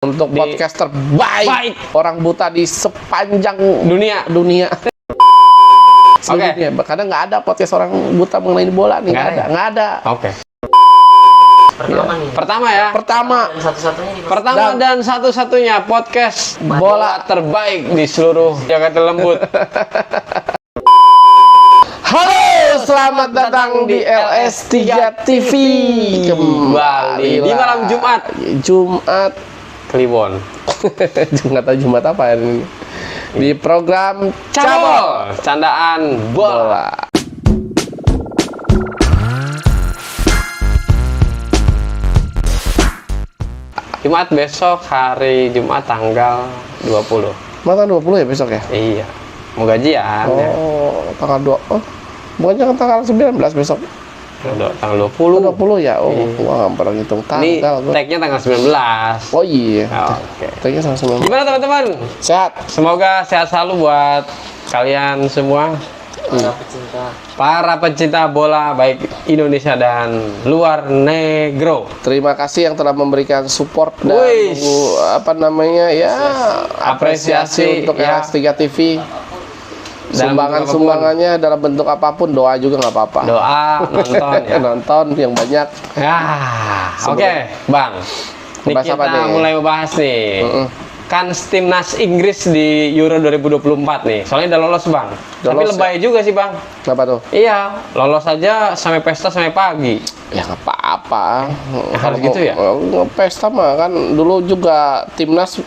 Untuk podcast terbaik orang buta di sepanjang dunia. Oke. Karena nggak ada podcast orang buta mengenai bola nih, nggak ada. Oke. Pertama nih. Pertama ya. Pertama Dan satu-satunya di Pertama dan satu-satunya podcast bola bola terbaik di seluruh Jakarta Lembut. Halo, selamat datang di LS3 TV. Kembali di malam Jumat Kliwon. Nggak tahu Jumat apa ini. Di program Cabol, candaan bola. Jumat besok, hari Jumat tanggal 20. Masa 20 ya besok ya? Iya. Mau gajian ya. Tanggal 2. Bukannya kan tanggal 19 besok. Tanggal 20. 20 ya? Iya. Gua nggak pernah ngitung Ini tanggal. tag-nya tanggal 19. Oh iya. Oke. Tagnya tanggal 19. Gimana teman-teman? Sehat. Semoga sehat selalu buat kalian semua, para pecinta bola baik Indonesia dan luar negro. Terima kasih yang telah memberikan support dan Wih. apresiasi untuk ya. LS3 TV. Dalam Sumbangannya dalam bentuk apapun, doa juga nggak apa-apa. Doa, nonton ya. Nonton yang banyak. Ya, oke, Bang. Ini Bahas apa kita nih? mulai membahas nih. Kan timnas Inggris di Euro 2024 nih. Soalnya udah lolos, Bang. Tapi Lolos, lebay juga sih, Bang. Kenapa tuh? Iya, lolos aja sampai pesta sampai pagi. Ya nggak apa-apa. Harus gitu ya? Pesta mah kan dulu juga timnas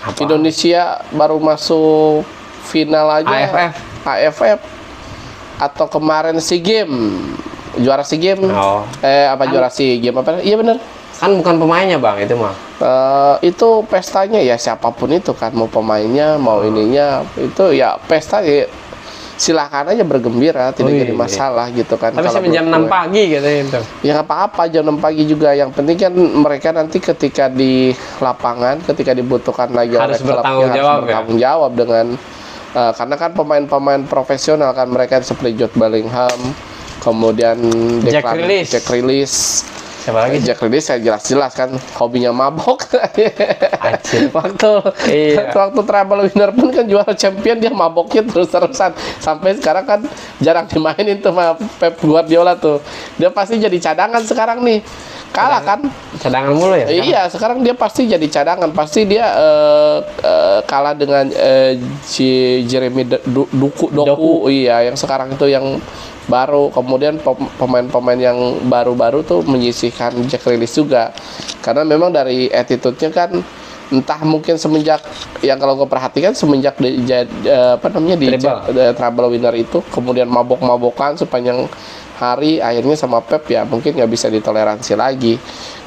Apa? Indonesia baru masuk final aja. AFF atau kemarin SEA Games, juara SEA Games. Oh. Juara SEA Games apa? Iya bener. Kan bukan pemainnya, Bang, itu mah. Itu pestanya ya siapapun itu kan, mau pemainnya mau ininya, itu ya pesta ya, silahkan aja bergembira, tidak jadi masalah gitu kan. Tapi sampai jam 6 pagi gitu itu. Ya nggak apa-apa, jam 6 pagi juga. Yang penting kan mereka nanti ketika di lapangan, ketika dibutuhkan lagi Harus oleh klubnya, bertanggung jawab, harus bertanggung jawab dengan karena kan pemain-pemain profesional kan, mereka seperti Jude Bellingham, kemudian Jack Grealish. Siapa lagi? Jack Grealish saya jelas-jelas kan hobinya mabok. Anjir. waktu treble winner pun kan juara champion, dia maboknya terus-terusan sampai sekarang kan jarang dimainin tuh sama Pep Guardiola tuh. Dia pasti jadi cadangan sekarang nih. Kalah kan? Cadangan mulu ya? Iya, sekarang dia pasti jadi cadangan. Pasti dia kalah dengan Jeremy Doku. Iya, yang sekarang itu yang baru. Kemudian pemain-pemain yang baru-baru tuh menyisihkan Jack Grealish juga. Karena memang dari attitude-nya kan, entah mungkin semenjak, yang kalau gue perhatikan semenjak di treble winner itu, kemudian mabok-mabokan sepanjang hari, akhirnya sama Pep ya mungkin nggak bisa ditoleransi lagi.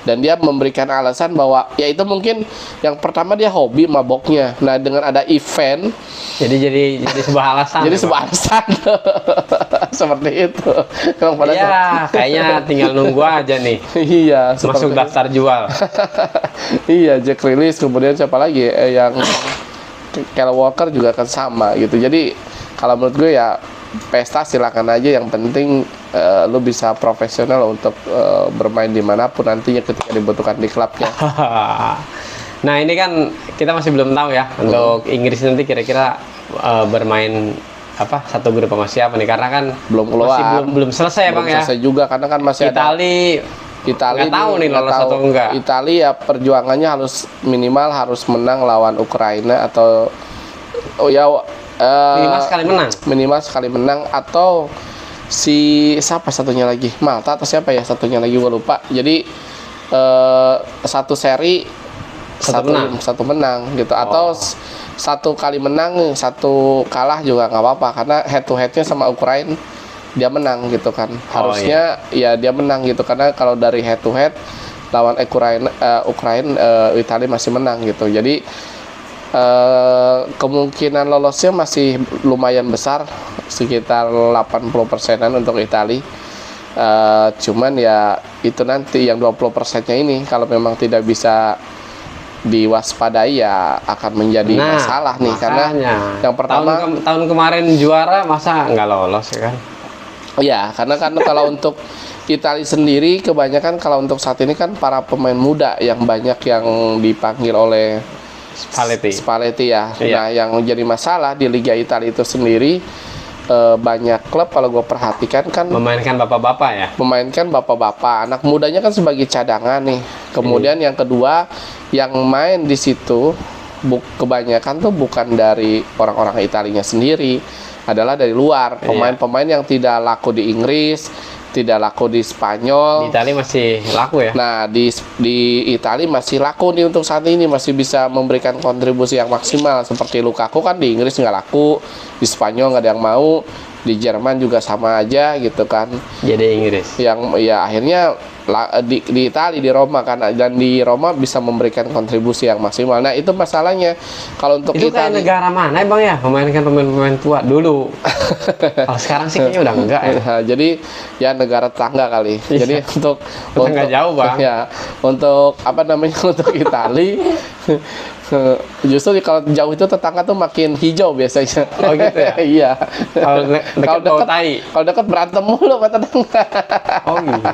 Dan dia memberikan alasan bahwa ya itu mungkin yang pertama dia hobi maboknya. Nah dengan ada event, jadi sebuah alasan. jadi sebuah alasan seperti itu. Iya, kayaknya tinggal nunggu aja nih. Iya, masuk daftar jual. Iya, Jack Grealish, kemudian siapa lagi yang Kyle Walker juga kan sama gitu. Jadi kalau menurut gue ya pesta silakan aja, yang penting lu bisa profesional untuk bermain dimanapun nantinya ketika dibutuhkan di klubnya. Nah ini kan kita masih belum tahu ya untuk Inggris nanti kira-kira bermain apa, satu grup sama siapa nih, karena kan Belum keluar. masih belum selesai ya, Bang, ya. Selesai juga karena kan masih Itali nggak tahu nih lolos atau enggak. Italia ya perjuangannya harus minimal harus menang lawan Ukraina atau minimal sekali menang atau siapa satunya lagi, Malta atau siapa ya satunya lagi, gue lupa. Jadi satu seri satu menang gitu, atau satu kali menang satu kalah juga nggak apa-apa, karena head to headnya sama Ukraina dia menang gitu kan. Harusnya ya dia menang gitu, karena kalau dari head to head lawan Ukraina Italia masih menang gitu. Jadi kemungkinan lolosnya masih lumayan besar, sekitar 80%-an untuk Italia. Cuman ya itu nanti yang 20%-nya ini kalau memang tidak bisa diwaspadai ya akan menjadi masalah nih. Karena yang pertama tahun kemarin juara masa nggak lolos ya kan? Iya, karena kan kalau untuk Italia sendiri kebanyakan kalau untuk saat ini kan para pemain muda yang banyak yang dipanggil oleh Spalletti ya. Iya. Nah, yang jadi masalah di Liga Italia itu sendiri banyak klub kalau gue perhatikan kan Memainkan bapak-bapak ya. memainkan bapak-bapak, anak mudanya kan sebagai cadangan nih. Kemudian yang kedua, yang main di situ kebanyakan tuh bukan dari orang-orang Italinya sendiri, adalah dari luar, pemain-pemain yang tidak laku di Inggris, tidak laku di Spanyol. Di Italia masih laku ya. Nah, di Italia masih laku nih untuk saat ini, masih bisa memberikan kontribusi yang maksimal. Seperti Lukaku kan di Inggris nggak laku, di Spanyol nggak ada yang mau, di Jerman juga sama aja gitu kan. Jadi Inggris. Yang ya akhirnya di Italia, di Roma kan, dan di Roma bisa memberikan kontribusi yang maksimal. Nah, itu masalahnya kalau untuk Itu kayak Italia. negara mana ya Bang ya? Memainkan pemain-pemain tua dulu. Kalau sekarang sih kayaknya udah enggak ya. Nah, jadi ya negara tetangga kali. Iya. Jadi untuk Tetangga jauh, Bang. Ya, untuk apa namanya untuk Itali justru kalau jauh itu tetangga tuh makin hijau biasanya. Oh gitu ya? Iya. Kalau dekat bau tai. Kalau dekat berantem mulu sama tetangga. Oh gitu.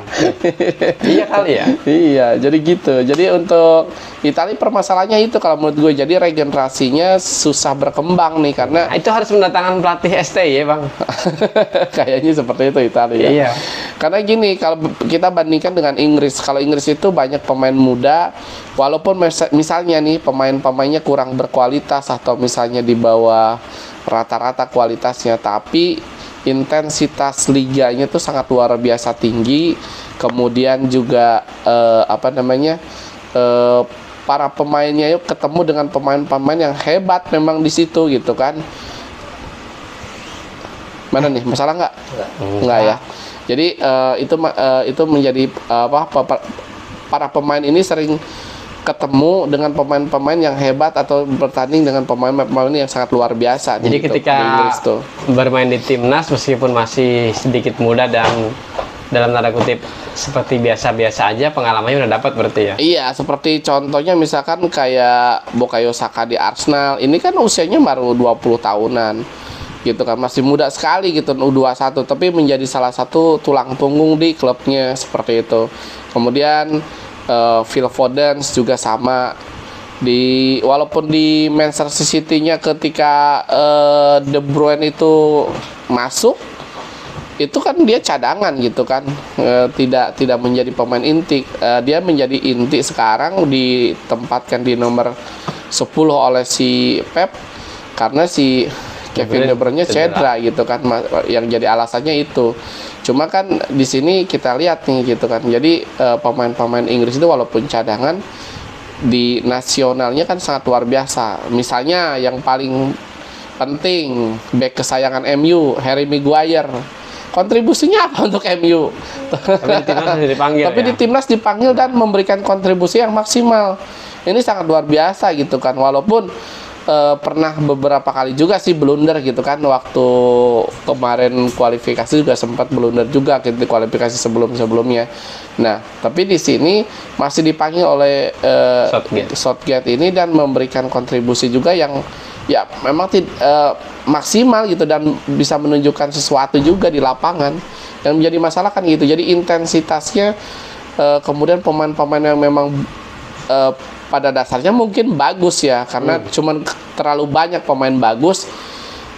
Iya kali ya. Iya, jadi gitu. Jadi untuk Italia permasalahannya itu kalau menurut gue, jadi regenerasinya susah berkembang nih karena Nah, itu harus mendatangkan pelatih STI ya Bang. kayaknya seperti itu Italia. Iya. Karena gini, kalau kita bandingkan dengan Inggris, kalau Inggris itu banyak pemain muda, walaupun misalnya nih pemain-pemainnya kurang berkualitas atau misalnya di bawah rata-rata kualitasnya, tapi intensitas liganya tuh sangat luar biasa tinggi. Kemudian juga para pemainnya yuk ketemu dengan pemain-pemain yang hebat memang di situ gitu kan. Mana nih, masalah nggak? Nggak ya. Jadi itu menjadi para pemain ini sering ketemu dengan pemain-pemain yang hebat atau bertanding dengan pemain-pemain yang sangat luar biasa. Jadi untuk ketika di Inggris tuh. bermain di timnas meskipun masih sedikit muda dan dalam tanda kutip seperti biasa-biasa aja, pengalamannya udah dapat berarti ya. Iya, seperti contohnya misalkan kayak Bukayo Saka di Arsenal. Ini kan usianya baru 20 tahunan. Gitu kan, masih muda sekali gitu, U21, tapi menjadi salah satu tulang punggung di klubnya seperti itu. Kemudian Phil Foden juga sama, walaupun di Manchester City-nya ketika De Bruyne itu masuk, itu kan dia cadangan gitu kan, tidak menjadi pemain inti. Dia menjadi inti sekarang, ditempatkan di nomor 10 oleh si Pep karena si Kevin De Bruyne cedera gitu kan, yang jadi alasannya itu. Cuma kan di sini kita lihat nih gitu kan, jadi pemain-pemain Inggris itu walaupun cadangan, di nasionalnya kan sangat luar biasa. Misalnya yang paling penting, bek kesayangan MU, Harry Maguire. Kontribusinya apa untuk MU? Tapi di timnas dipanggil. Tapi di timnas dipanggil dan memberikan kontribusi yang maksimal. Ini sangat luar biasa gitu kan, walaupun pernah beberapa kali juga sih blunder gitu kan, waktu kemarin kualifikasi juga sempat blunder juga gitu, kualifikasi sebelumnya. Nah, tapi di sini masih dipanggil oleh Southgate ini dan memberikan kontribusi juga yang ya memang maksimal gitu, dan bisa menunjukkan sesuatu juga di lapangan. Yang menjadi masalah kan gitu, jadi intensitasnya, kemudian pemain-pemain yang memang pada dasarnya mungkin bagus ya, karena cuman terlalu banyak pemain bagus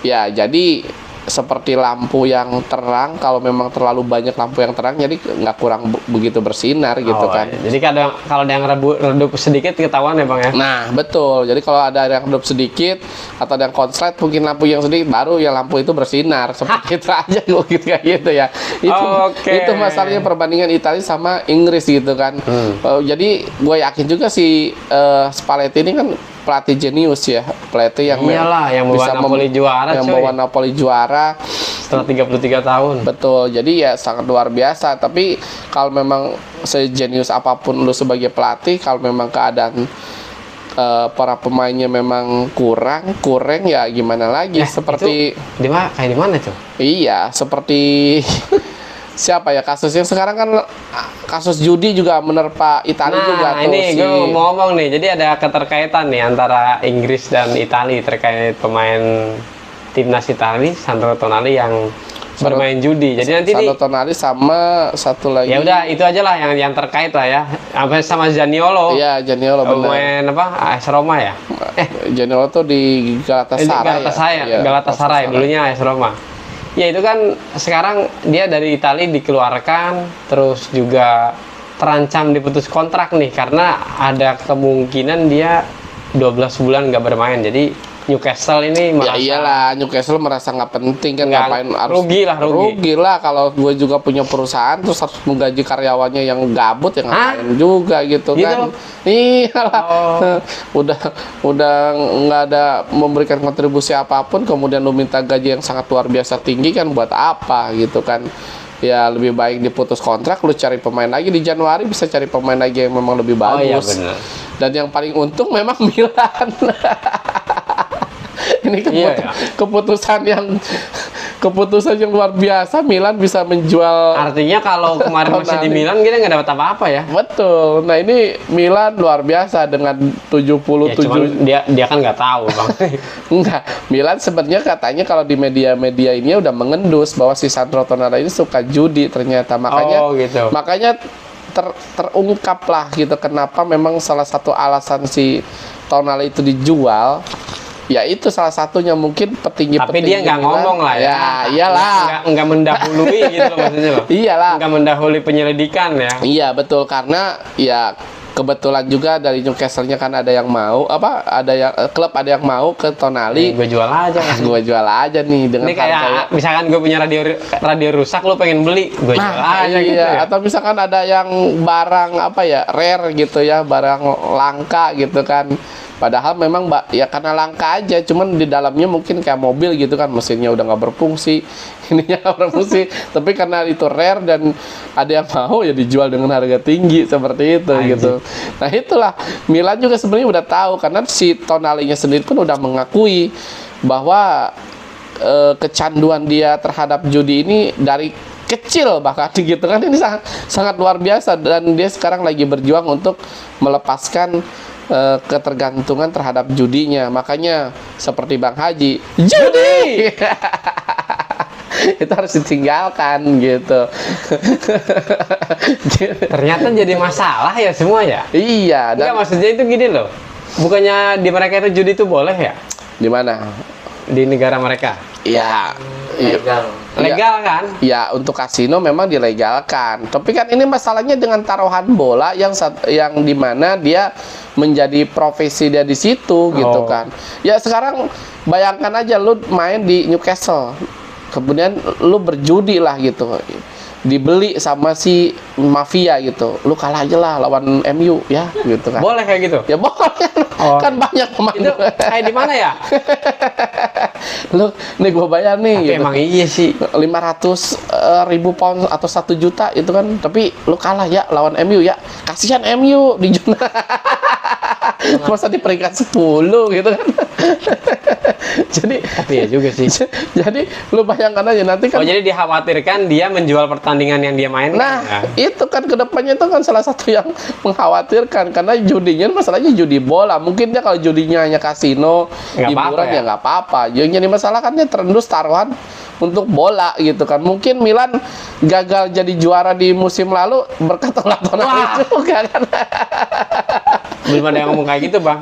ya, jadi seperti lampu yang terang, kalau memang terlalu banyak lampu yang terang jadi nggak kurang begitu bersinar gitu kan. Iya. Jadi kalau ada yang redup sedikit ketahuan ya Bang ya. Nah betul, jadi kalau ada yang redup sedikit atau ada yang konslet, mungkin lampu yang sedikit, baru ya lampu itu bersinar seperti itu aja gitu, kayak gitu ya. Itu masalahnya perbandingan Italia sama Inggris gitu kan. Jadi gue yakin juga si Spalletti ini kan pelatih jenius ya, pelatih yang iyalah, yang bisa bawa Napoli juara, yang bawa Napoli juara setelah 33 tahun. Betul, jadi ya sangat luar biasa. Tapi kalau memang sejenius apapun lu sebagai pelatih, kalau memang keadaan para pemainnya memang kurang ya gimana lagi. Seperti kayak di mana tuh? Iya, seperti siapa ya, kasus yang sekarang kan kasus judi juga menerpa Italia juga tuh. Nah ini gue mau ngomong nih, jadi ada keterkaitan nih antara Inggris dan Italia terkait pemain timnas Italia, Sandro Tonali, yang bermain judi. Jadi nanti Sandro Tonali sama satu lagi. ya udah itu aja lah yang terkait lah ya. Apa sama Zaniolo. Iya, Zaniolo benar. Main apa? AS Roma ya? Zaniolo tuh di Galatasaray. Iya, Galatasaray dulunya AS Roma. Ya itu kan sekarang dia dari Italia dikeluarkan, terus juga terancam diputus kontrak nih karena ada kemungkinan dia 12 bulan nggak bermain. Jadi Newcastle ini Ya iyalah, Newcastle merasa nggak penting kan, Nggak, ngapain harus rugi lah kalau gue juga punya perusahaan terus harus menggaji karyawannya yang gabut ya ngapain juga gitu Gitu? kan. Iyalah. Udah nggak ada memberikan kontribusi apapun kemudian lu minta gaji yang sangat luar biasa tinggi kan buat apa gitu kan. Ya lebih baik diputus kontrak, lu cari pemain lagi di Januari, bisa cari pemain lagi yang memang lebih iya, bagus. benar. Dan yang paling untung memang Milan. Ini keputusan yang luar biasa. Milan bisa menjual. Artinya kalau kemarin masih di Milan kita nggak dapat apa-apa ya. Betul. Nah ini Milan luar biasa dengan 77. Ya, cuman dia kan nggak tahu bang. Enggak, Milan sebenarnya katanya kalau di media-media ini udah mengendus bahwa si Sandro Tonali ini suka judi ternyata. Gitu. Makanya terungkap lah gitu kenapa memang salah satu alasan si Tonali itu dijual. Ya itu salah satunya mungkin petinggi. Tapi dia nggak ngomong lah ya. Iyalah. Nggak mendahului gitu loh maksudnya loh. Iyalah. Nggak mendahului penyelidikan ya. Iya betul karena ya kebetulan juga dari Newcastle-nya kan ada yang mau klub ada yang mau ke Tonali. Gue jual aja. Gue jual aja nih dengan ini kayak misalkan gue punya radio rusak, lo pengen beli, gue jual aja gitu ya. Atau misalkan ada yang barang rare gitu ya, barang langka gitu kan. Padahal memang ya karena langka aja, cuman di dalamnya mungkin kayak mobil gitu kan, mesinnya udah nggak berfungsi, ininya nggak berfungsi. Tapi karena itu rare dan ada yang mau ya dijual dengan harga tinggi seperti itu gitu. Nah itulah Milan juga sebenarnya udah tahu karena si Tonalinya sendiri pun udah mengakui bahwa kecanduan dia terhadap judi ini dari kecil bahkan gitu kan, ini sangat luar biasa dan dia sekarang lagi berjuang untuk melepaskan ketergantungan terhadap judinya. Makanya seperti Bang Haji, judi itu harus ditinggalkan gitu. Ternyata jadi masalah ya semua ya. Iya. Enggak, maksudnya itu gini loh. Bukannya di mereka itu judi itu boleh ya? Di mana? Di negara mereka. Iya. Legal kan? Ya untuk kasino memang dilegalkan. Tapi kan ini masalahnya dengan taruhan bola yang dimana dia menjadi profesi dia di situ gitu kan. Ya sekarang bayangkan aja lu main di Newcastle, kemudian lu berjudi lah gitu, dibeli sama si mafia gitu, lu kalah aja lah lawan MU ya gitu kan. Boleh kayak gitu? Ya boleh. Kan banyak pemain. Itu kayak di mana ya? Lu nih gue bayar nih. Tapi gitu. emang iya sih. 500.000 pound atau 1 juta itu kan, tapi lu kalah ya lawan MU ya. Kasihan MU di zona. Masa di peringkat 10 gitu kan. Jadi tapi ya juga sih. Jadi lu bayangkan aja nanti kan. Oh jadi dikhawatirkan dia menjual pertandingan yang dia mainkan. Nah, itu kan kedepannya itu kan salah satu yang mengkhawatirkan karena judinya masalahnya judi bola. Mungkin dia kalau judinya hanya kasino, hiburan ya nggak apa-apa. Yang jadi masalah kan dia terendus taruhan untuk bola gitu kan. Mungkin Milan gagal jadi juara di musim lalu berkat Tonali juga kan. Belum ada yang ngomong kayak gitu bang.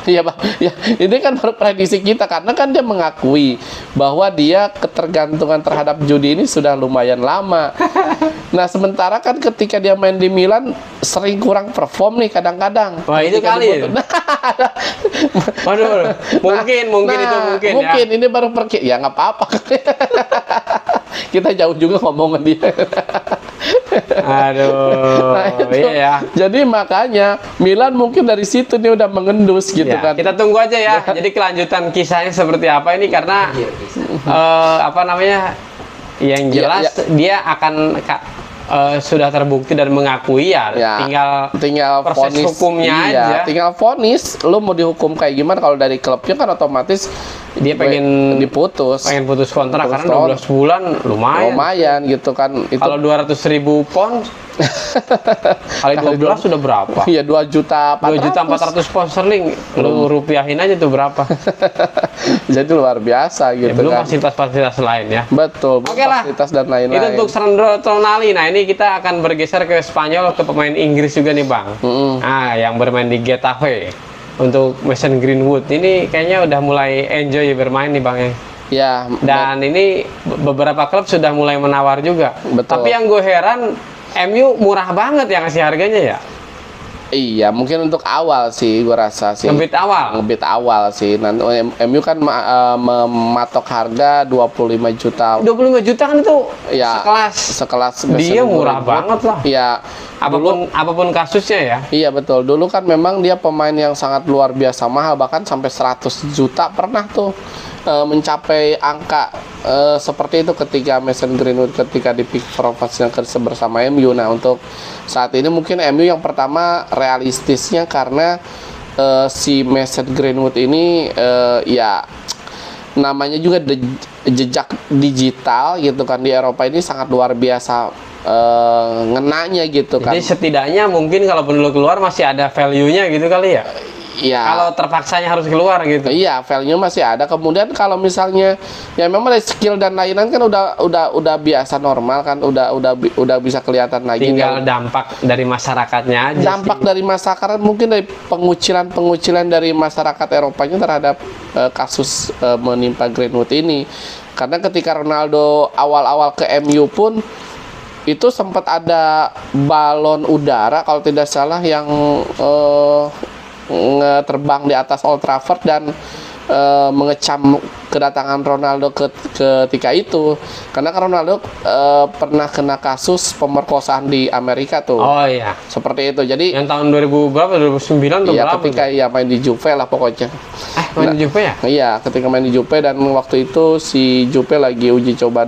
Iya bang. Ya, ini kan baru prediksi kita karena kan dia mengakui bahwa dia ketergantungan terhadap judi ini sudah lumayan lama. Nah sementara kan ketika dia main di Milan sering kurang perform nih kadang-kadang. Wah itu kali ya. Waduh, mungkin itu mungkin ya. Ini baru ya nggak apa-apa. Kita jauh juga ngomongin dia. Aduh, nah, iya ya. Jadi makanya Milan mungkin dari situ nih udah mengendus gitu ya, kan. Kita tunggu aja ya. Jadi kelanjutan kisahnya seperti apa ini karena apa namanya? Yang jelas dia akan sudah terbukti dan mengakui ya. Tinggal proses vonis, hukumnya aja. Tinggal vonis, lu mau dihukum kayak gimana kalau dari klubnya kan otomatis dia pengen diputus. pengen putus kontrak Putus karena 12 bulan lumayan. Lumayan gitu kan. Itu Kalau 200.000 pound kali 12 sudah berapa? iya 2.400.000 pound sterling. Lu rupiahin aja tuh berapa? Jadi luar biasa Ya, gitu belum kan. fasilitas-fasilitas lain ya. Betul, Oke lah. fasilitas dan Itu lain-lain. untuk Sandro Tonali. Nah, ini kita akan bergeser ke Spanyol, ke pemain Inggris juga nih, Bang. Nah, yang bermain di Getafe. Untuk Mason Greenwood ini kayaknya udah mulai enjoy bermain nih, Bang ya. Ya, Dan ini beberapa klub sudah mulai menawar juga. Betul. Tapi yang gue heran, MU murah banget ya ngasih harganya ya. iya, mungkin untuk awal sih gua rasa sih. Ngebit awal. Ngebit awal sih. Nanti MU kan mematok harga 25 juta. 25 juta kan itu Ya, sekelas. Sekelas Dia Mason murah Greenwood. banget lah. Iya. Apapun kasusnya ya. Iya betul. Dulu kan memang dia pemain yang sangat luar biasa mahal, bahkan sampai 100 juta pernah tuh mencapai angka seperti itu ketika Mason Greenwood ketika di peak performance-nya bersama MU. Nah, untuk saat ini mungkin MU yang pertama realistisnya karena si Mason Greenwood ini ya namanya juga jejak digital gitu kan di Eropa ini sangat luar biasa ngenanya gitu kan. Jadi setidaknya mungkin kalaupun lu keluar masih ada value-nya gitu kali ya. Iya. Kalau terpaksanya harus keluar gitu. Iya, value masih ada. Kemudian kalau misalnya ya memang dari skill dan lain-lain kan udah biasa normal kan, udah bisa kelihatan lagi. Tinggal kan. dampak dari masyarakatnya aja. Dampak dari masyarakat mungkin dari pengucilan dari masyarakat Eropanya terhadap kasus menimpa Greenwood ini. Karena ketika Ronaldo awal-awal ke MU pun itu sempat ada balon udara kalau tidak salah yang terbang di atas Old Trafford dan mengecam kedatangan Ronaldo ketika itu karena kan Ronaldo pernah kena kasus pemerkosaan di Amerika tuh. Oh iya. Seperti itu. Jadi Yang tahun 2000 berapa? 2009 atau iya berapa? ketika tuh? ia main di Juve lah pokoknya. Main di Juve ya? Iya, ketika main di Juve dan waktu itu si Juve lagi uji coba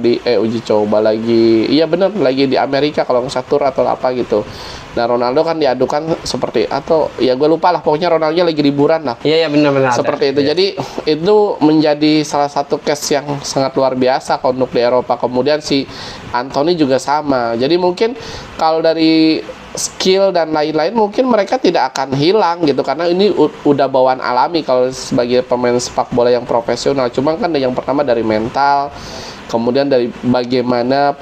lagi. Iya benar, lagi di Amerika kalau nggak salah tur atau apa gitu. Nah, Ronaldo kan diadukan seperti atau ya gue lupa lah pokoknya Ronaldo lagi liburan lah. Iya benar-benar. Seperti itu. Iya. Jadi itu menjadi salah satu case yang sangat luar biasa kalau untuk di Eropa. Kemudian si Anthony juga sama. Jadi mungkin kalau dari skill dan lain-lain mungkin mereka tidak akan hilang gitu karena ini udah bawaan alami kalau sebagai pemain sepak bola yang profesional. Cuma kan yang pertama dari mental, kemudian dari bagaimana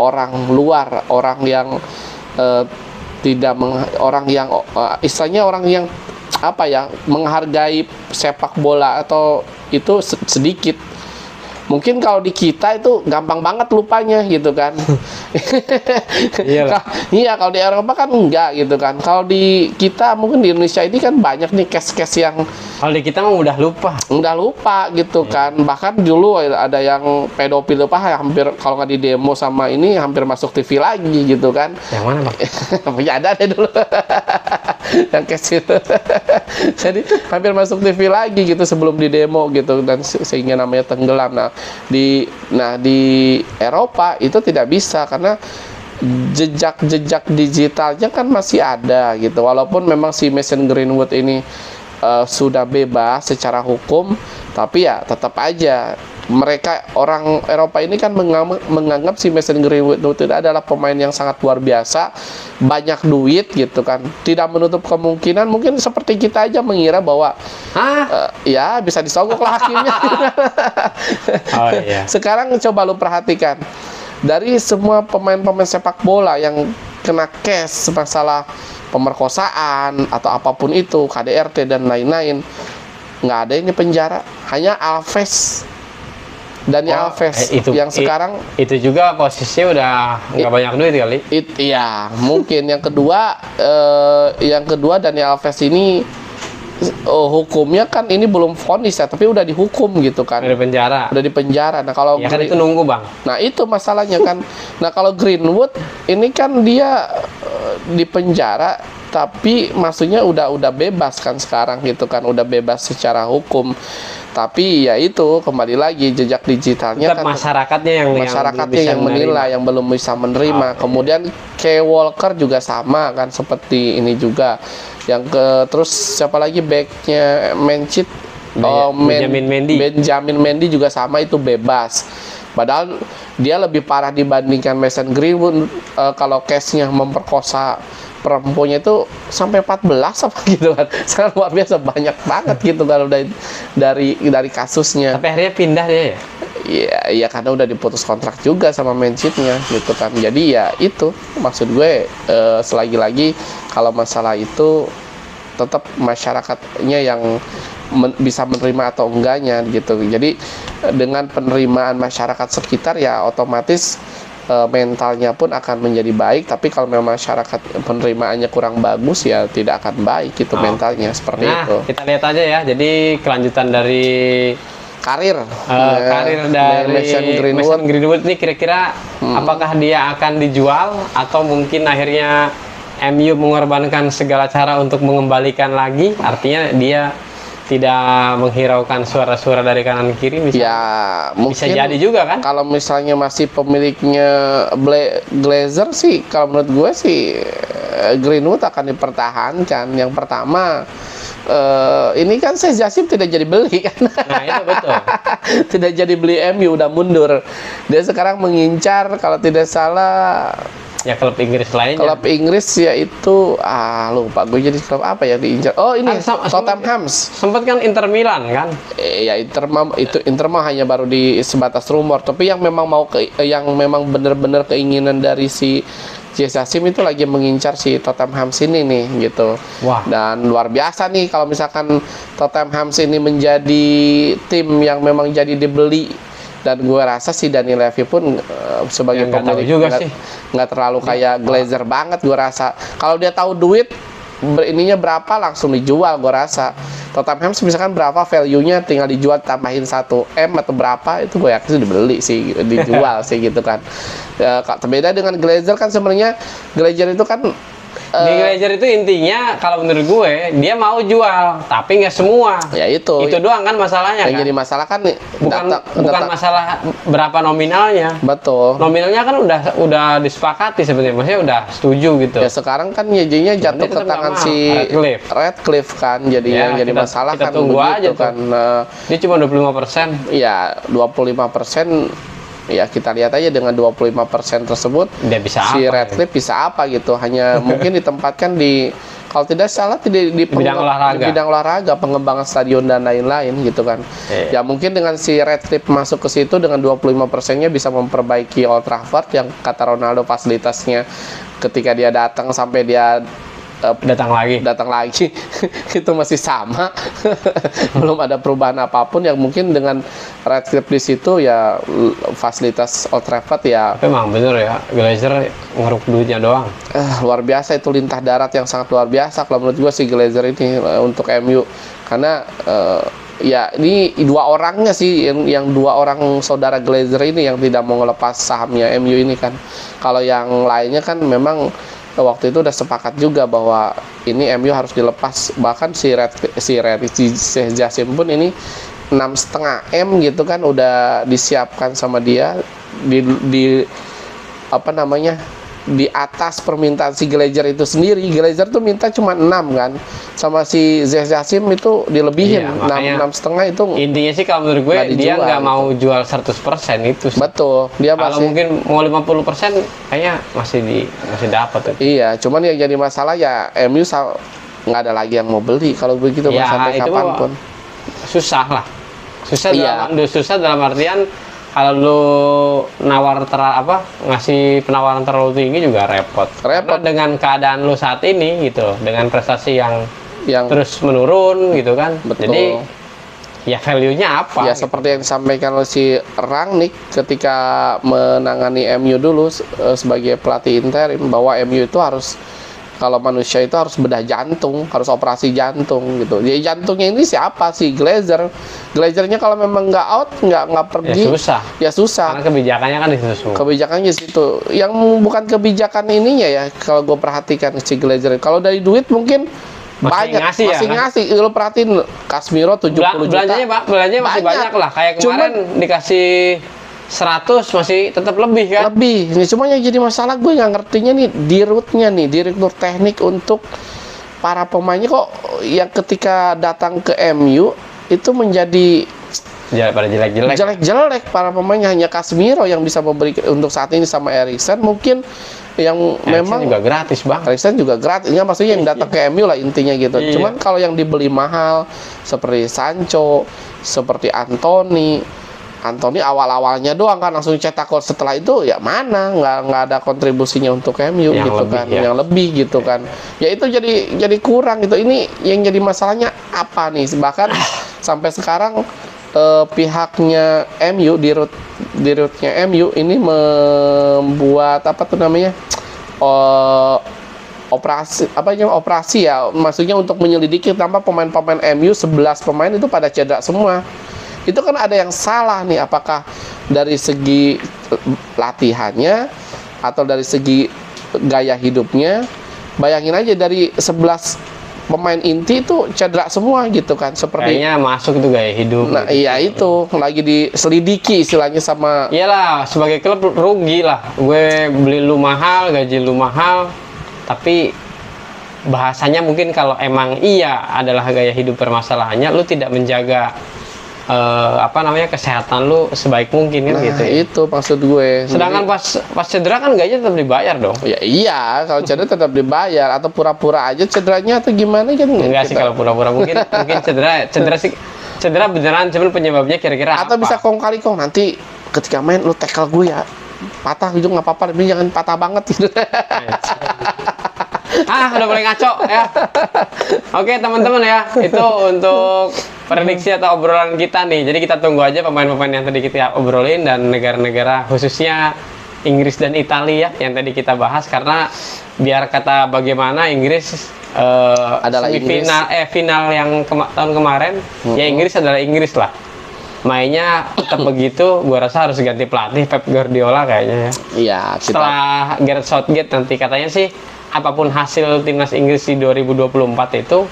orang luar, orang yang istilahnya orang yang apa ya menghargai sepak bola atau itu sedikit. Mungkin kalau di kita itu gampang banget lupanya gitu kan. Iyalah. Iya, kalau di Eropa kan enggak gitu kan. Kalau di kita mungkin di Indonesia ini kan banyak nih case-case yang Kalau di kita mah udah lupa. udah lupa gitu kan. Bahkan dulu ada yang pedofil apa hampir kalau nggak di demo sama ini hampir masuk TV lagi gitu kan. Yang mana, Bang? Ya ada deh dulu. Yang case itu. Jadi hampir masuk TV lagi gitu sebelum di demo gitu dan sehingga namanya tenggelam. Nah di Eropa itu tidak bisa karena jejak digitalnya kan masih ada gitu. Walaupun memang si Mason Greenwood ini sudah bebas secara hukum, tapi ya tetap aja mereka orang Eropa ini kan menganggap si Mason Greenwood itu adalah pemain yang sangat luar biasa, banyak duit gitu kan. Tidak menutup kemungkinan mungkin seperti kita aja mengira bahwa ya bisa disogok lah hakimnya. Oh iya. Sekarang coba lu perhatikan dari semua pemain-pemain sepak bola yang kena case masalah pemerkosaan atau apapun itu, KDRT dan lain-lain, nggak ada ini penjara, hanya Alves. Dani Alves yang sekarang itu juga posisinya udah nggak banyak duit kali. Iya, mungkin yang kedua Dani Alves ini hukumnya kan ini belum vonis ya, tapi udah dihukum gitu kan. Udah di penjara. Udah di penjara. Nah, kalau Ya kan itu nunggu, Bang. Nah, itu masalahnya kan. Nah, kalau Greenwood ini kan dia di penjara tapi maksudnya udah bebas kan sekarang gitu kan, udah bebas secara hukum. Tapi ya itu kembali lagi jejak digitalnya Tetap kan masyarakatnya yang menilai, yang belum bisa menerima. Kemudian Kyle Walker juga sama kan seperti ini juga. Terus siapa lagi backnya Manchit Benjamin Mendy. Benjamin Mendy juga sama, itu bebas. Padahal dia lebih parah dibandingkan Mason Greenwood. Kalau case-nya memperkosa perempuannya itu sampai 14 apa gitu kan. Sangat luar biasa, banyak banget gitu kalau dari kasusnya. Tapi akhirnya pindah dia ya. Iya karena udah diputus kontrak juga sama Man City-nya gitu kan. Jadi ya itu maksud gue, selagi-lagi kalau masalah itu tetap masyarakatnya yang bisa menerima atau enggaknya gitu. Jadi dengan penerimaan masyarakat sekitar ya otomatis mentalnya pun akan menjadi baik. Tapi kalau memang masyarakat penerimaannya kurang bagus ya tidak akan baik gitu mentalnya, seperti itu. Kita lihat aja ya. Jadi kelanjutan dari karir dari Mason Mason Greenwood ini kira-kira apakah dia akan dijual atau mungkin akhirnya MU mengorbankan segala cara untuk mengembalikan lagi, artinya dia tidak menghiraukan suara-suara dari kanan kiri ya mungkin bisa jadi juga kan. Kalau misalnya masih pemiliknya Glazer sih, kalau menurut gue sih Greenwood akan dipertahankan. Yang pertama, ini kan Sheikh Jassim tidak jadi beli kan. Nah itu betul. Tidak jadi beli MU, udah mundur. Dia sekarang mengincar kalau tidak salah ya klub Inggris lainnya. Klub Inggris yaitu lupa gue, jadi klub apa ya diincar. Oh ini Tottenham. Sempat kan Inter Milan kan. Ya Inter mah hanya baru di sebatas rumor. Tapi yang memang yang memang benar-benar keinginan dari si Sheikh Jassim itu lagi mengincar si Tottenham sini nih gitu. Wah. Dan luar biasa nih kalau misalkan Tottenham sini menjadi tim yang memang jadi dibeli. Dan gue rasa si Daniel Levy pun sebagai pemilik juga nggak terlalu kayak Glazer banget. Gue rasa kalau dia tahu duit ininya berapa langsung dijual. Gue rasa Tottenham misalkan berapa value-nya tinggal dijual, tambahin 1 M atau berapa, itu gue yakin sih dibeli sih, dijual sih gitu kan. Beda dengan Glazer kan, sebenarnya Glazer itu kan di Glazer itu intinya kalau menurut gue dia mau jual tapi nggak semua. Ya itu doang kan masalahnya. Yang kan? jadi masalah kan bukan masalah berapa nominalnya. Betul. Nominalnya kan udah disepakati sebenarnya, maksudnya udah setuju gitu. Ya sekarang kan jadinya jatuh ke tangan si Redcliffe kan, jadi yang jadi masalah kita kan tunggu begitu aja kan. Dia cuma 25%. Iya 25%. Ya kita lihat aja dengan 25% tersebut dia bisa si apa, Redcliffe bisa apa gitu. Hanya mungkin ditempatkan di, kalau tidak salah di bidang olahraga, pengembangan stadion dan lain-lain gitu kan. Ya mungkin dengan si Redcliffe masuk ke situ dengan 25%-nya bisa memperbaiki Old Trafford yang kata Ronaldo fasilitasnya ketika dia datang sampai dia datang lagi itu masih sama. Belum ada perubahan apapun. Yang mungkin dengan Redcliffe di situ ya fasilitas Old Trafford ya. Tapi emang bener ya, Glazer ngeruk duitnya doang. Luar biasa, itu lintah darat yang sangat luar biasa kalau menurut gua si Glazer ini untuk MU. Karena ya ini dua orangnya sih, yang dua orang saudara Glazer ini yang tidak mau ngelepas sahamnya MU ini kan. Kalau yang lainnya kan memang waktu itu udah sepakat juga bahwa ini MU harus dilepas. Bahkan si Sheikh Jassim pun ini 6,5 M gitu kan udah disiapkan sama dia di apa namanya, di atas permintaan si Glazer itu sendiri. Glazer tuh minta cuma 6 kan, sama si Sheikh Jassim itu dilebihin. 6,5 itu intinya sih kalau menurut gue dia nggak mau jual 100% itu sih. Betul, dia kalau masih mungkin mau 50% kayaknya masih dapat. Iya, cuman yang jadi masalah ya MU nggak ada lagi yang mau beli kalau begitu ya, sampai kapanpun. Susah lah. Susah dalam artian kalau lu ngasih penawaran terlalu tinggi juga repot. Karena dengan keadaan lu saat ini gitu, dengan prestasi yang terus menurun gitu kan. Betul. Jadi ya value-nya apa? Ya gitu. Seperti yang disampaikan oleh si Rangnick ketika menangani MU dulu sebagai pelatih interim, bahwa MU itu harus, kalau manusia itu harus bedah jantung, harus operasi jantung gitu. Jadi jantungnya ini siapa sih? Glazernya kalau memang nggak out, nggak pergi, ya susah. Karena kebijakannya kan di situ semua. Kebijakannya di situ. Yang bukan kebijakan ininya ya, kalau gue perhatikan si Glazer. Kalau dari duit mungkin masih ngasih. Lo perhatiin Casemiro 70 juta. Belanjanya masih banyak lah. Kayak kemarin dikasih 100 masih tetap lebih kan? Lebih. Ini cuma yang jadi masalah gue nggak ngertinya nih di direktur teknik untuk para pemainnya kok yang ketika datang ke MU itu menjadi pada jelek-jelek. jelek-jelek para pemainnya. Hanya Casemiro yang bisa memberi untuk saat ini sama Eriksen mungkin yang memang juga gratis bang. Eriksen juga gratis, nggak maksudnya yang datang ke MU lah intinya gitu. Iya. Cuman kalau yang dibeli mahal seperti Sancho, seperti Anthony awal-awalnya doang kan langsung cetak gol, setelah itu ya mana nggak ada kontribusinya untuk MU Yang gitu lebih, kan, ya. yang lebih gitu kan. Ya itu jadi kurang gitu. Ini yang jadi masalahnya apa nih? Bahkan sampai sekarang pihaknya MU di rootnya MU ini membuat apa tuh namanya operasi ya, maksudnya untuk menyelidiki tanpa pemain-pemain MU 11 pemain itu pada cedera semua. Itu kan ada yang salah nih, apakah dari segi latihannya atau dari segi gaya hidupnya. Bayangin aja dari 11 pemain inti itu cedera semua gitu kan, seperti Kayaknya masuk itu gaya hidup. nah gitu. iya itu lagi diselidiki istilahnya sama Iyalah, sebagai klub rugi lah. Gue beli lu mahal, gaji lu mahal, tapi bahasanya mungkin kalau emang iya adalah gaya hidup permasalahannya, lu tidak menjaga kesehatan lu sebaik mungkin kan nah gitu. itu maksud gue. Sedangkan pas cedera kan gajinya tetap dibayar dong. Ya iya, kalau cedera tetap dibayar atau pura-pura aja cederanya atau gimana kan? Enggak sih kalau pura-pura, mungkin cedera beneran, cuman penyebabnya kira-kira atau apa? bisa kong kali kong, nanti ketika main lu tackle gue ya patah gitu nggak apa-apa, tapi jangan patah banget gitu. Udah mulai ngaco ya. Oke teman-teman ya, itu untuk prediksi atau obrolan kita nih. Jadi kita tunggu aja pemain-pemain yang tadi kita obrolin dan negara-negara khususnya Inggris dan Italia yang tadi kita bahas, karena biar kata bagaimana Inggris Adalah final yang tahun kemarin ya Inggris adalah Inggris lah. Mainnya tetap begitu, gua rasa harus ganti pelatih Pep Guardiola kayaknya ya. Iya, Setelah Gareth Southgate nanti katanya sih apapun hasil timnas Inggris di 2024 itu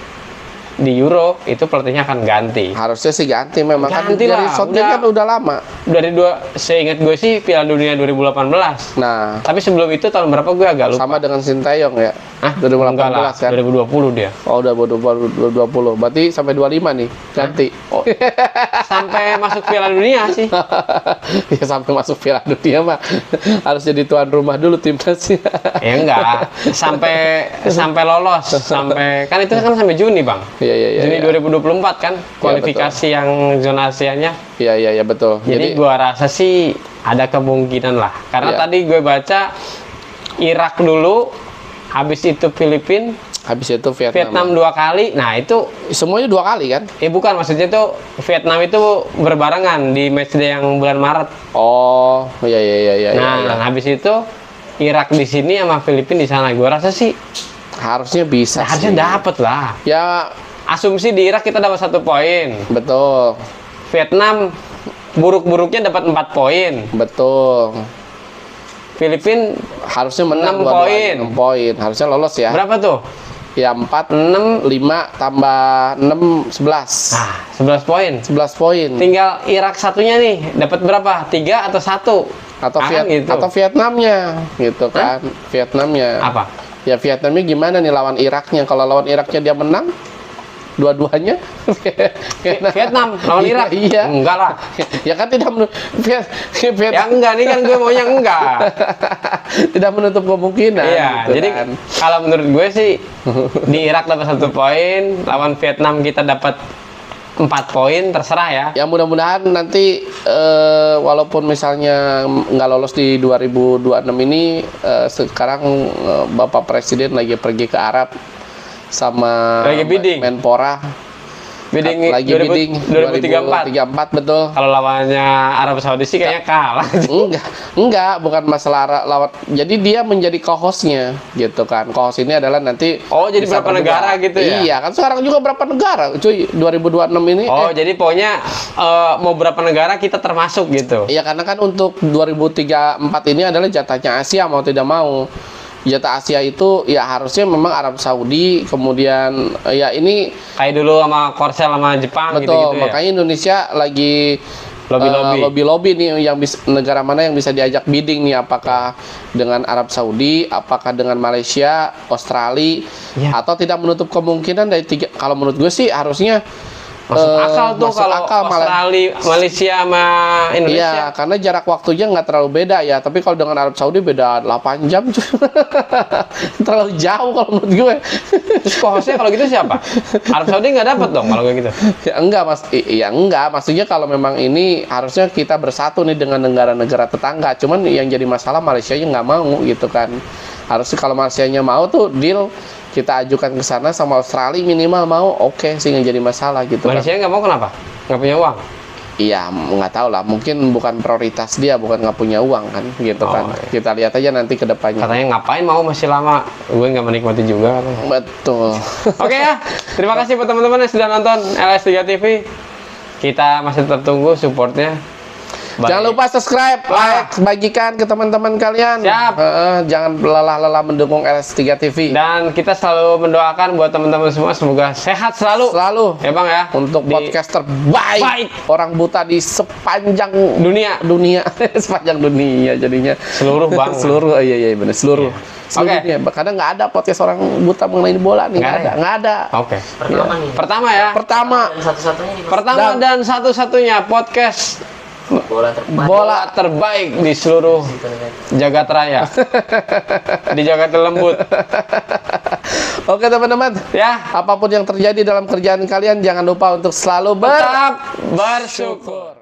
di Euro itu pelatihnya akan ganti. harusnya sih ganti memang kan Ganti dari lah, Southgate kan udah lama. Seingat gue sih Piala Dunia 2018. Nah, Tapi sebelum itu tahun berapa gue agak lupa. sama dengan Sinteyong ya. Hah? 2018 Enggak lah, kan. 2020 dia. Oh, udah 2020. Berarti sampai 25 nih ganti. Oh, sampai masuk Piala Dunia sih. Ya sampai masuk Piala Dunia mah harus jadi tuan rumah dulu timnasnya. Ya enggak, sampai lolos, sampai kan itu kan sampai Juni, Bang. Iya. Juni Iya. 2024 kan kualifikasi yang zona Asianya. Iya betul. Jadi gua rasa sih ada kemungkinan lah. Karena Iya. tadi gue baca Irak dulu, habis itu Filipina, habis itu Vietnam 2 kali. Nah, itu semuanya 2 kali kan? bukan, maksudnya tuh Vietnam itu berbarengan di matchday yang bulan Maret. Oh, iya. Nah, habis itu Irak di sini sama Filipina di sana. Gua rasa sih harusnya bisa harusnya sih. dapet lah. Ya, Asumsi di Irak kita dapat 1 poin. betul. Vietnam buruk-buruknya dapat 4 poin. Betul. Filipina Harusnya menang 6 poin. 6 poin. Harusnya lolos ya. berapa tuh? Ya 4 6. 5 tambah 6 11. Nah, 11 poin. 11 poin. Tinggal Irak satunya nih, dapat berapa? 3 atau 1? Atau gitu. atau Vietnamnya gitu kan. Vietnamnya. Apa? Ya Vietnamnya gimana nih lawan Iraknya? Kalau lawan Iraknya dia menang dua-duanya Vietnam lawan Irak? Iya. Enggak lah. Ya kan tidak Ya enggak, nih kan gue maunya enggak. tidak menutup kemungkinan. Iya, gitu jadi kan. kalau menurut gue sih di Irak dapat 1 poin, lawan Vietnam kita dapat 4 poin, terserah ya. Ya mudah-mudahan nanti walaupun misalnya nggak lolos di 2026 ini, sekarang Bapak Presiden lagi pergi ke Arab sama Lagi bidding. Menpora Bidding lagi bidding 2034. 2034 betul. Kalau lawannya Arab Saudi sih kayaknya kalah. Enggak, bukan masalah lawan. Jadi dia menjadi co-hostnya gitu kan. Co-host ini adalah nanti Oh, jadi bisa berapa berdua. negara gitu ya? Iya, kan sekarang juga berapa negara, cuy. 2026 ini Oh, jadi pokoknya mau berapa negara kita termasuk gitu. iya, karena kan untuk 2034 ini adalah jatahnya Asia mau tidak mau. Jatah Asia itu ya harusnya memang Arab Saudi, kemudian ya ini Kayak dulu sama Korsel sama Jepang betul, gitu-gitu ya. makanya Indonesia lagi Lobby-lobby. nih yang negara mana yang bisa diajak bidding nih, apakah dengan Arab Saudi, apakah dengan Malaysia, Australia, Ya. atau tidak menutup kemungkinan dari 3. Kalau menurut gue sih harusnya Masuk akal tuh masuk kalau akal malah. Australia, Malaysia sama Iya, Indonesia. karena jarak waktunya nggak terlalu beda ya. Tapi kalau dengan Arab Saudi beda 8 jam, cuy. Terlalu jauh kalau menurut gue. Terus co-hostnya kalau gitu siapa? Arab Saudi nggak dapat dong kalau kayak gitu. Ya enggak, Mas. Iya enggak. Maksudnya kalau memang ini harusnya kita bersatu nih dengan negara-negara tetangga. Cuman yang jadi masalah Malaysianya nggak mau gitu kan. Harusnya kalau Malaysianya mau tuh deal kita ajukan ke sana sama Australia minimal mau, oke sih nggak jadi masalah gitu kan. Malaysia nggak mau kenapa? Nggak punya uang. Iya, nggak tahu lah. Mungkin bukan prioritas dia, bukan nggak punya uang kan, gitu Oh, kan. iya. Kita lihat aja nanti ke depannya. Katanya ngapain mau masih lama? Gue nggak menikmati juga katanya. Betul. Oke ya, terima kasih buat teman-teman yang sudah nonton LS3 TV. Kita masih tetap tunggu supportnya. Jangan lupa subscribe, like, bagikan ke teman-teman kalian. Siap. Jangan lelah-lelah mendukung LS3 TV. Dan kita selalu mendoakan buat teman-teman semua semoga sehat selalu. Selalu Ya Bang ya. untuk Di podcast terbaik Baik. orang buta di sepanjang dunia. sepanjang dunia jadinya. Seluruh Bang. Seluruh, iya benar, seluruh. Seluruh Oke. dunia. Kadang nggak ada podcast orang buta mengenai bola nih, nggak ada. Oke. Pertama nih. Pertama ya. Pertama, Dan satu-satunya di Pertama dan satu-satunya podcast bola terbaik. bola terbaik di seluruh jagat raya. Di jagat lembut. Oke teman-teman, Ya. apapun yang terjadi dalam kerjaan kalian jangan lupa untuk selalu Tetap bersyukur.